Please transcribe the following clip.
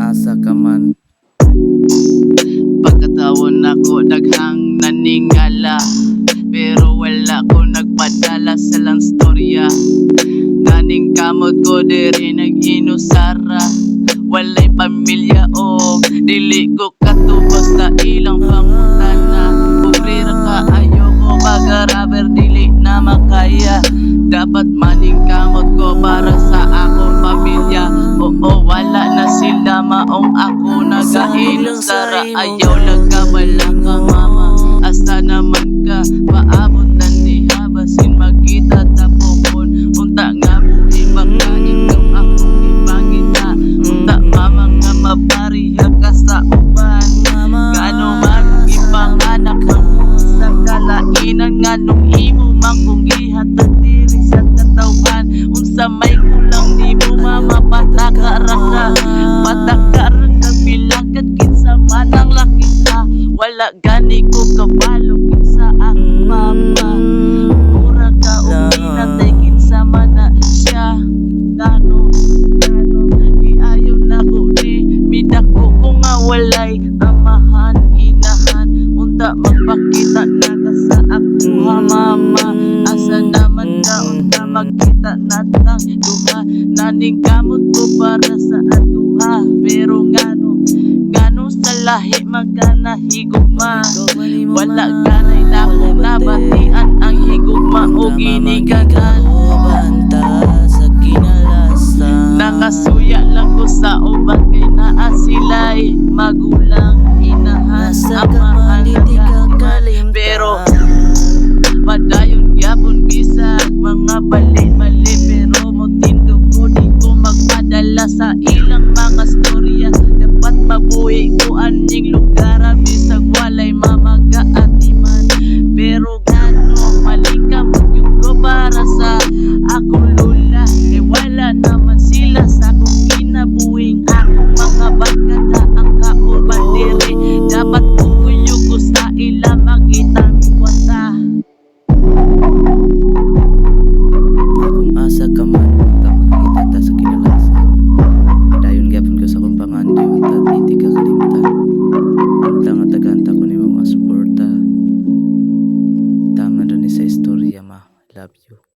asa ka man. Pagkatawon ako daghang naningala, pero wala ko nagpadala sa lang storya. Naning kamot ko diri nag-inusara, walay pamilya o dili ko katubos sa ilang pangutana. Pobrera ka ayoko mag-araber dili na makaya. Dapat maning kamot ko para sa akong pamilya. Oo, wala na sila maong ako nag-inusara. Ayaw nagkabala ka mama, asa naman ka? Paabot na niya basin magkita tapokon. Unta nga buhi baka ikaw akong ipangita. Unta mama nga mapariha ka sa uban. Gano man ipanganak mo sa kalainan. Nganong imo man kung ihatag diri sa katawan. Unsa may kulang nimo mama patakara ka. Patakara ka bilang kinsa man ang laki ka. Wala gani ko kabalo kinsa ang mama. Mura ka o pinatay kinsa man na siya. Gano iayo na ko ni midako ko nga walay amahan inahan. Unta magpakita na ka sa ako mama. Asa naman ka unta magkita natang duha. Naning kamot ko para sa atuha, pero ngano sa lahi magkanahigugma. Wala ganay na ko nabatian ang higugma o ginikanan. Nakasuya lang ko sa uban kay naa sila'y magulang inahan amahan nagkakalim. Pero padayon gyapon bisag mga bali-mali, pero motindo ko di ko magpadala sa ilang mga storya. Dapat mabuhi ko aning